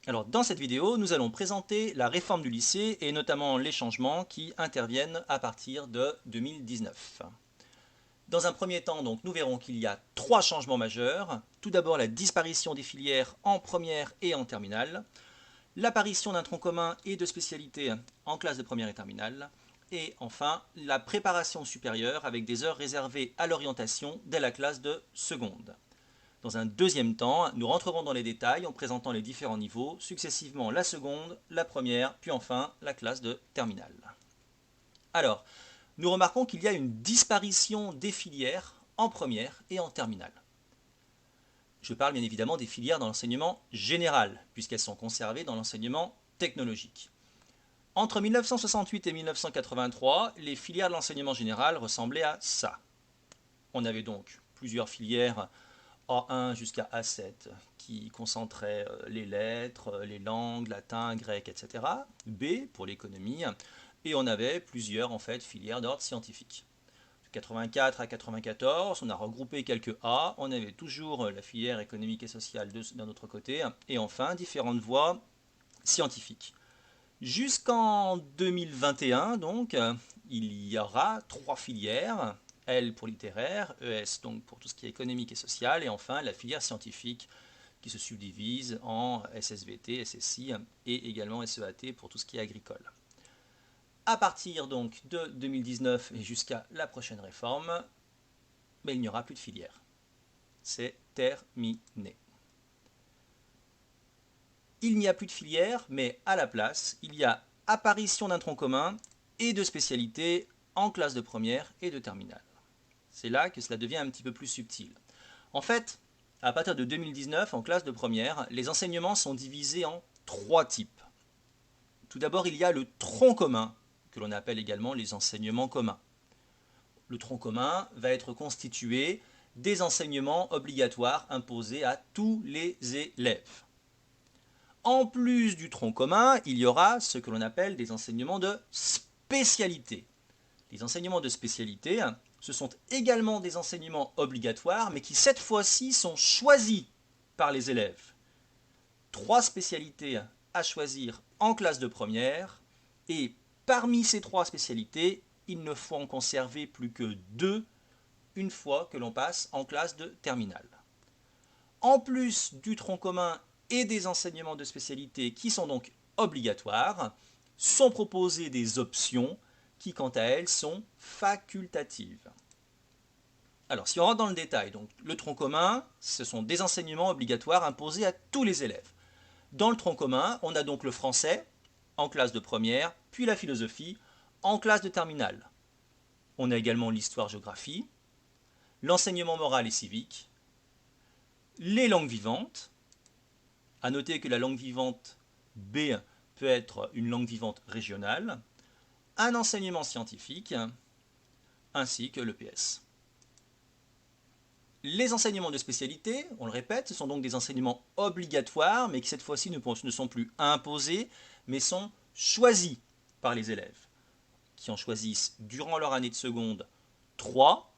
Alors, dans cette vidéo, nous allons présenter la réforme du lycée et notamment les changements qui interviennent à partir de 2019. Dans un premier temps, donc, nous verrons qu'il y a trois changements majeurs. Tout d'abord, la disparition des filières en première et en terminale, l'apparition d'un tronc commun et de spécialités en classe de première et terminale, et enfin, la préparation supérieure avec des heures réservées à l'orientation dès la classe de seconde. Dans un deuxième temps, nous rentrerons dans les détails en présentant les différents niveaux, successivement la seconde, la première, puis enfin la classe de terminale. Alors, nous remarquons qu'il y a une disparition des filières en première et en terminale. Je parle bien évidemment des filières dans l'enseignement général, puisqu'elles sont conservées dans l'enseignement technologique. Entre 1968 et 1983, les filières de l'enseignement général ressemblaient à ça. On avait donc plusieurs filières A1 jusqu'à A7 qui concentraient les lettres, les langues, latin, grec, etc. B pour l'économie. Et on avait plusieurs en fait filières d'ordre scientifique. De 84 à 94, on a regroupé quelques A, on avait toujours la filière économique et sociale d'un autre côté, et enfin différentes voies scientifiques. Jusqu'en 2021, donc, il y aura trois filières. L pour littéraire, ES donc pour tout ce qui est économique et social, et enfin la filière scientifique qui se subdivise en SSVT, SSI et également SEAT pour tout ce qui est agricole. À partir donc de 2019 et jusqu'à la prochaine réforme, mais il n'y aura plus de filière. C'est terminé. Il n'y a plus de filière, mais à la place, il y a apparition d'un tronc commun et de spécialités en classe de première et de terminale. C'est là que cela devient un petit peu plus subtil. En fait, à partir de 2019, en classe de première, les enseignements sont divisés en trois types. Tout d'abord, il y a le tronc commun, que l'on appelle également les enseignements communs. Le tronc commun va être constitué des enseignements obligatoires imposés à tous les élèves. En plus du tronc commun, il y aura ce que l'on appelle des enseignements de spécialité. Les enseignements de spécialité, ce sont également des enseignements obligatoires, mais qui cette fois-ci sont choisis par les élèves. Trois spécialités à choisir en classe de première, et parmi ces trois spécialités, il ne faut en conserver plus que deux une fois que l'on passe en classe de terminale. En plus du tronc commun et des enseignements de spécialité qui sont donc obligatoires, sont proposées des options qui, quant à elles, sont facultatives. Alors, si on rentre dans le détail, donc le tronc commun, ce sont des enseignements obligatoires imposés à tous les élèves. Dans le tronc commun, on a donc le français en classe de première, puis la philosophie en classe de terminale. On a également l'histoire-géographie, l'enseignement moral et civique, les langues vivantes. À noter que la langue vivante B peut être une langue vivante régionale, un enseignement scientifique, ainsi que l'EPS. Les enseignements de spécialité, on le répète, ce sont donc des enseignements obligatoires, mais qui cette fois-ci ne sont plus imposés, mais sont choisis par les élèves, qui en choisissent durant leur année de seconde 3,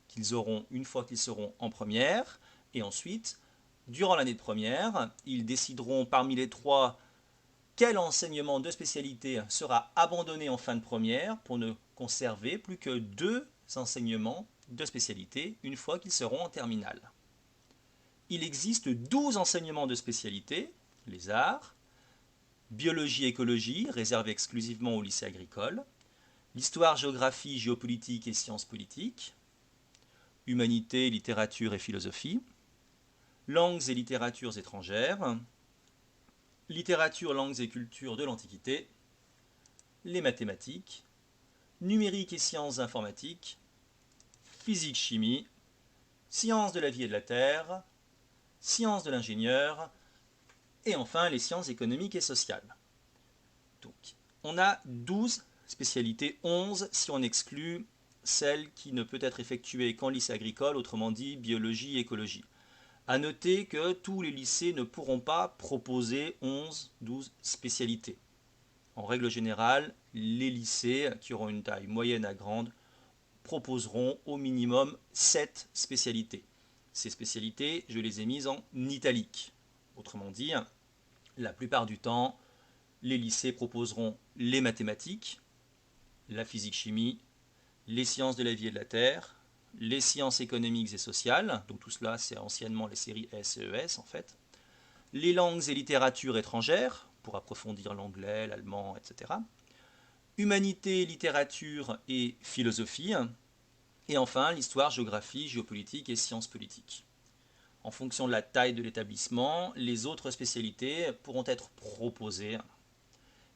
qu'ils auront une fois qu'ils seront en première, et ensuite, durant l'année de première, ils décideront parmi les trois quel enseignement de spécialité sera abandonné en fin de première pour ne conserver plus que deux enseignements de spécialité une fois qu'ils seront en terminale. Il existe 12 enseignements de spécialité, les arts, biologie-écologie, réservés exclusivement au lycée agricole, l'histoire, géographie, géopolitique et sciences politiques, humanité, littérature et philosophie, langues et littératures étrangères, littérature, langues et cultures de l'Antiquité, les mathématiques, numérique et sciences informatiques, physique-chimie, sciences de la vie et de la terre, sciences de l'ingénieur, et enfin les sciences économiques et sociales. Donc, on a 12 spécialités, 11 si on exclut celle qui ne peut être effectuée qu'en lycée agricole, autrement dit biologie et écologie. A noter que tous les lycées ne pourront pas proposer 11-12 spécialités. En règle générale, les lycées qui auront une taille moyenne à grande proposeront au minimum 7 spécialités. Ces spécialités, je les ai mises en italique. Autrement dit, La plupart du temps, les lycées proposeront les mathématiques, la physique-chimie, les sciences de la vie et de la Terre, les sciences économiques et sociales, donc tout cela c'est anciennement les séries S et ES en fait, les langues et littératures étrangères, pour approfondir l'anglais, l'allemand, etc., humanité, littérature et philosophie, et enfin l'histoire, géographie, géopolitique et sciences politiques. En fonction de la taille de l'établissement, les autres spécialités pourront être proposées,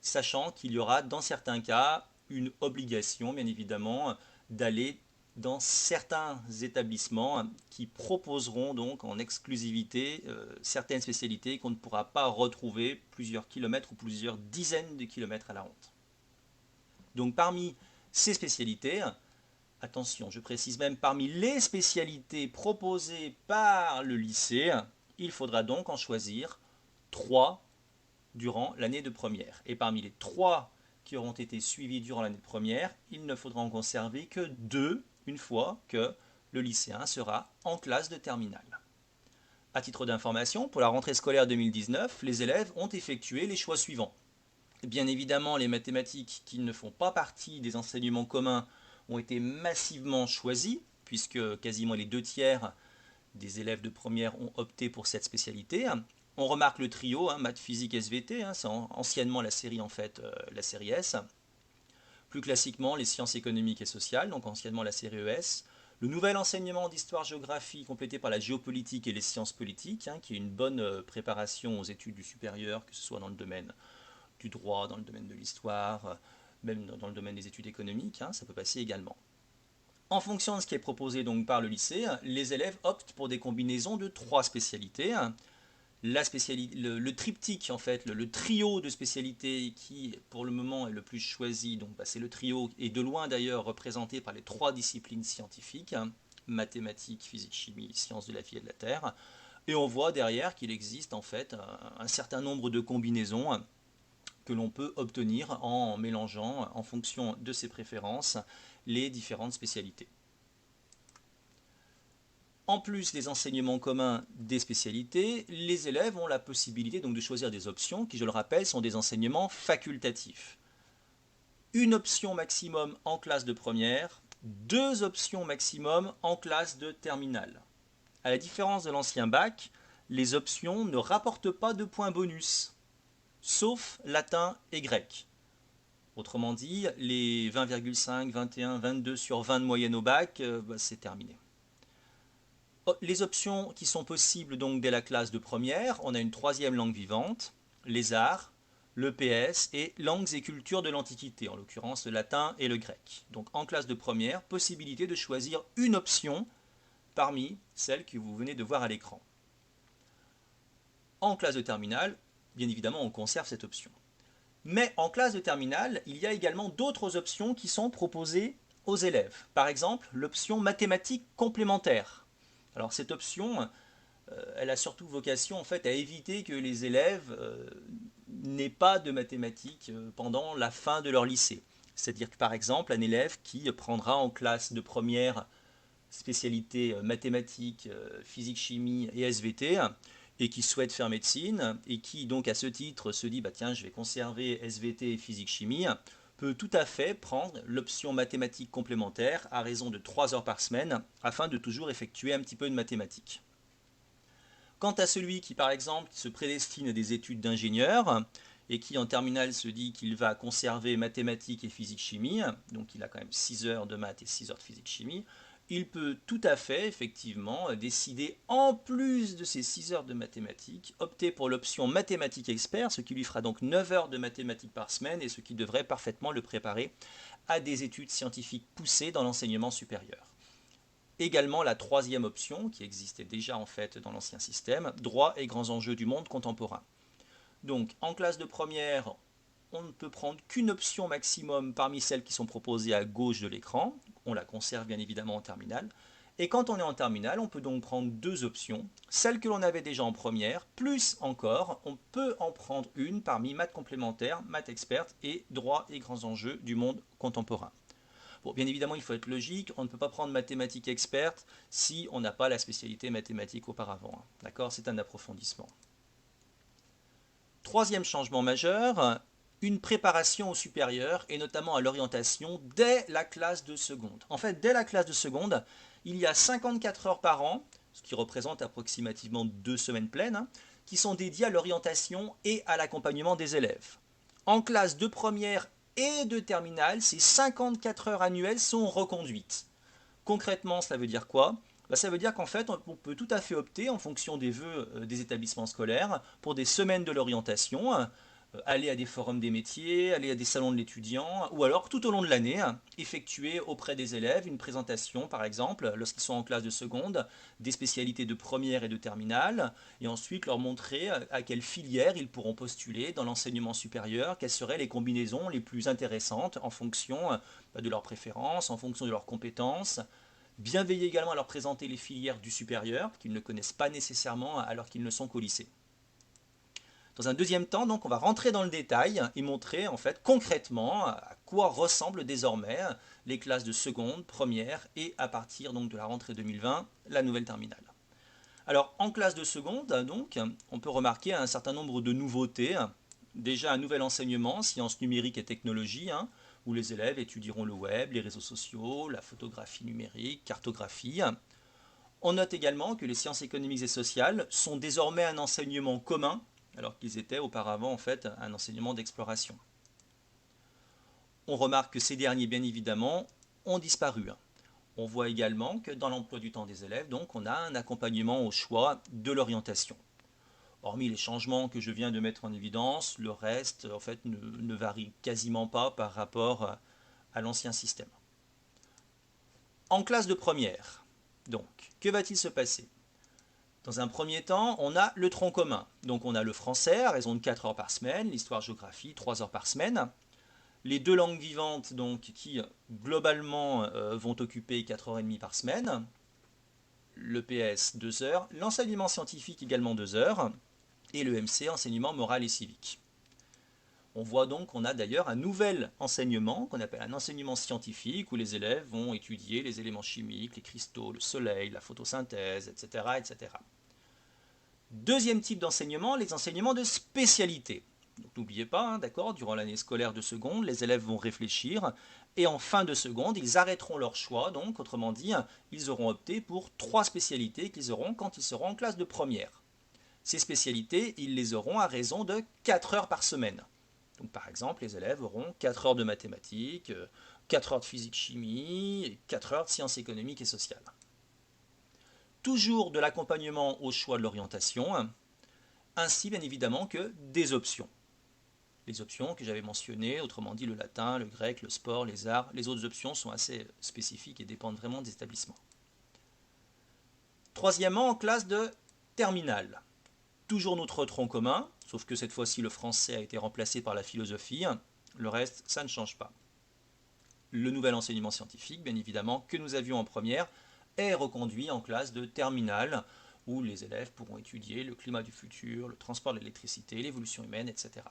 sachant qu'il y aura dans certains cas une obligation, bien évidemment, d'aller dans certains établissements qui proposeront donc en exclusivité certaines spécialités qu'on ne pourra pas retrouver plusieurs kilomètres ou plusieurs dizaines de kilomètres à la ronde. Donc parmi ces spécialités, attention, je précise même parmi les spécialités proposées par le lycée, il faudra donc en choisir 3 durant l'année de première. Et parmi les 3 qui auront été suivis durant l'année de première, il ne faudra en conserver que 2 une fois que le lycéen sera en classe de terminale. À titre d'information, pour la rentrée scolaire 2019, les élèves ont effectué les choix suivants. Bien évidemment, les mathématiques qui ne font pas partie des enseignements communs ont été massivement choisis, puisque quasiment les 2 tiers des élèves de première ont opté pour cette spécialité. On remarque le trio, maths, physique, SVT, c'est anciennement la série en fait, la série S. Plus classiquement, les sciences économiques et sociales, donc anciennement la série ES. Le nouvel enseignement d'histoire-géographie complété par la géopolitique et les sciences politiques, qui est une bonne préparation aux études du supérieur, que ce soit dans le domaine du droit, dans le domaine de l'histoire, même dans le domaine des études économiques, ça peut passer également. En fonction de ce qui est proposé donc par le lycée, les élèves optent pour des combinaisons de 3 spécialités. Le triptyque, en fait, le trio de spécialités qui, pour le moment, est le plus choisi, donc c'est le trio, et de loin d'ailleurs représenté par les 3 disciplines scientifiques, mathématiques, physique, chimie, sciences de la vie et de la Terre. Et on voit derrière qu'il existe en fait un certain nombre de combinaisons que l'on peut obtenir en mélangeant, en fonction de ses préférences, les différentes spécialités. En plus des enseignements communs des spécialités, les élèves ont la possibilité donc de choisir des options qui, je le rappelle, sont des enseignements facultatifs. Une option maximum en classe de première, 2 options maximum en classe de terminale. À la différence de l'ancien bac, les options ne rapportent pas de points bonus, sauf latin et grec. Autrement dit, les 20,5, 21, 22 sur 20 de moyenne au bac, c'est terminé. Les options qui sont possibles donc dès la classe de première, on a une 3e langue vivante, les arts, le PS et langues et cultures de l'Antiquité, en l'occurrence le latin et le grec. Donc en classe de première, possibilité de choisir une option parmi celles que vous venez de voir à l'écran. En classe de terminale, bien évidemment, on conserve cette option. Mais en classe de terminale, il y a également d'autres options qui sont proposées aux élèves. Par exemple, l'option mathématiques complémentaires. Alors cette option, elle a surtout vocation en fait à éviter que les élèves n'aient pas de mathématiques pendant la fin de leur lycée. C'est-à-dire que par exemple, un élève qui prendra en classe de première spécialité mathématiques, physique, chimie et SVT, et qui souhaite faire médecine, et qui donc à ce titre se dit, tiens, je vais conserver SVT et physique, chimie, peut tout à fait prendre l'option mathématiques complémentaire à raison de 3 heures par semaine, afin de toujours effectuer un petit peu de mathématiques. Quant à celui qui, par exemple, se prédestine à des études d'ingénieur, et qui en terminale se dit qu'il va conserver mathématiques et physique-chimie, donc il a quand même 6 heures de maths et 6 heures de physique-chimie, il peut tout à fait, effectivement, décider, en plus de ces 6 heures de mathématiques, opter pour l'option mathématiques expert, ce qui lui fera donc 9 heures de mathématiques par semaine et ce qui devrait parfaitement le préparer à des études scientifiques poussées dans l'enseignement supérieur. Également la 3e option, qui existait déjà en fait dans l'ancien système, droit et grands enjeux du monde contemporain. Donc en classe de première, on ne peut prendre qu'une option maximum parmi celles qui sont proposées à gauche de l'écran. On la conserve bien évidemment en terminale. Et quand on est en terminale, on peut donc prendre 2 options. Celle que l'on avait déjà en première, plus encore, on peut en prendre une parmi maths complémentaires, maths expertes et droit et grands enjeux du monde contemporain. Bon, bien évidemment, il faut être logique, on ne peut pas prendre mathématiques expertes si on n'a pas la spécialité mathématique auparavant. D'accord, c'est un approfondissement. Troisième changement majeur, une préparation au supérieur et notamment à l'orientation dès la classe de seconde. En fait, dès la classe de seconde, il y a 54 heures par an, ce qui représente approximativement 2 semaines pleines, qui sont dédiées à l'orientation et à l'accompagnement des élèves. En classe de première et de terminale, ces 54 heures annuelles sont reconduites. Concrètement, cela veut dire quoi? Ça veut dire qu'en fait, on peut tout à fait opter en fonction des vœux des établissements scolaires pour des semaines de l'orientation, aller à des forums des métiers, aller à des salons de l'étudiant, ou alors tout au long de l'année, effectuer auprès des élèves une présentation, par exemple, lorsqu'ils sont en classe de seconde, des spécialités de première et de terminale, et ensuite leur montrer à quelle filière ils pourront postuler dans l'enseignement supérieur, quelles seraient les combinaisons les plus intéressantes en fonction de leurs préférences, en fonction de leurs compétences. Bien veiller également à leur présenter les filières du supérieur, qu'ils ne connaissent pas nécessairement alors qu'ils ne sont qu'au lycée. Dans un deuxième temps, donc, on va rentrer dans le détail et montrer en fait concrètement à quoi ressemblent désormais les classes de seconde, première et à partir donc de la rentrée 2020, la nouvelle terminale. Alors en classe de seconde, donc, on peut remarquer un certain nombre de nouveautés. Déjà un nouvel enseignement, sciences numériques et technologies, où les élèves étudieront le web, les réseaux sociaux, la photographie numérique, cartographie. On note également que les sciences économiques et sociales sont désormais un enseignement commun, alors qu'ils étaient auparavant en fait un enseignement d'exploration. On remarque que ces derniers, bien évidemment, ont disparu. On voit également que dans l'emploi du temps des élèves, donc, on a un accompagnement au choix de l'orientation. Hormis les changements que je viens de mettre en évidence, le reste en fait, ne varie quasiment pas par rapport à l'ancien système. En classe de première, donc, que va-t-il se passer? Dans un premier temps, on a le tronc commun. Donc on a le français à raison de 4 heures par semaine, l'histoire-géographie 3 heures par semaine. Les deux langues vivantes donc, qui globalement vont occuper 4h30 par semaine. Le PS 2 heures, l'enseignement scientifique également 2 heures, et le MC enseignement moral et civique. On voit donc qu'on a d'ailleurs un nouvel enseignement qu'on appelle un enseignement scientifique où les élèves vont étudier les éléments chimiques, les cristaux, le soleil, la photosynthèse, etc. etc. Deuxième type d'enseignement, les enseignements de spécialité. Donc n'oubliez pas, d'accord, durant l'année scolaire de seconde, les élèves vont réfléchir et en fin de seconde, ils arrêteront leur choix. Donc, autrement dit, ils auront opté pour 3 spécialités qu'ils auront quand ils seront en classe de première. Ces spécialités, ils les auront à raison de 4 heures par semaine. Donc, par exemple, les élèves auront 4 heures de mathématiques, 4 heures de physique-chimie et 4 heures de sciences économiques et sociales. Toujours de l'accompagnement au choix de l'orientation, ainsi bien évidemment que des options. Les options que j'avais mentionnées, autrement dit le latin, le grec, le sport, les arts, les autres options sont assez spécifiques et dépendent vraiment des établissements. Troisièmement, en classe de terminale. Toujours notre tronc commun, sauf que cette fois-ci le français a été remplacé par la philosophie. Le reste, ça ne change pas. Le nouvel enseignement scientifique, bien évidemment, que nous avions en première, est reconduit en classe de terminale, où les élèves pourront étudier le climat du futur, le transport de l'électricité, l'évolution humaine, etc.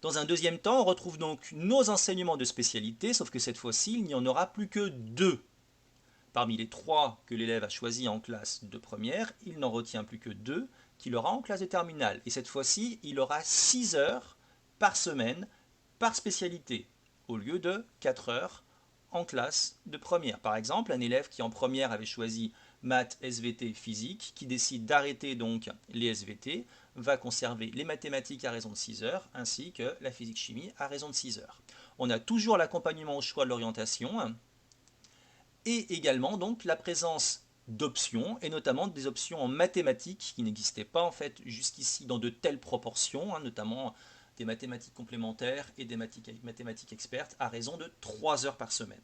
Dans un deuxième temps, on retrouve donc nos enseignements de spécialité, sauf que cette fois-ci, il n'y en aura plus que 2. Parmi les 3 que l'élève a choisis en classe de première, il n'en retient plus que 2 qu'il aura en classe de terminale. Et cette fois-ci, il aura 6 heures par semaine par spécialité, au lieu de 4 heures en classe de première. Par exemple, un élève qui en première avait choisi maths, SVT, physique, qui décide d'arrêter donc les SVT, va conserver les mathématiques à raison de 6 heures, ainsi que la physique-chimie à raison de 6 heures. On a toujours l'accompagnement au choix de l'orientation, et également donc la présence d'options, et notamment des options en mathématiques qui n'existaient pas en fait jusqu'ici dans de telles proportions, notamment des mathématiques complémentaires et des mathématiques expertes à raison de 3 heures par semaine.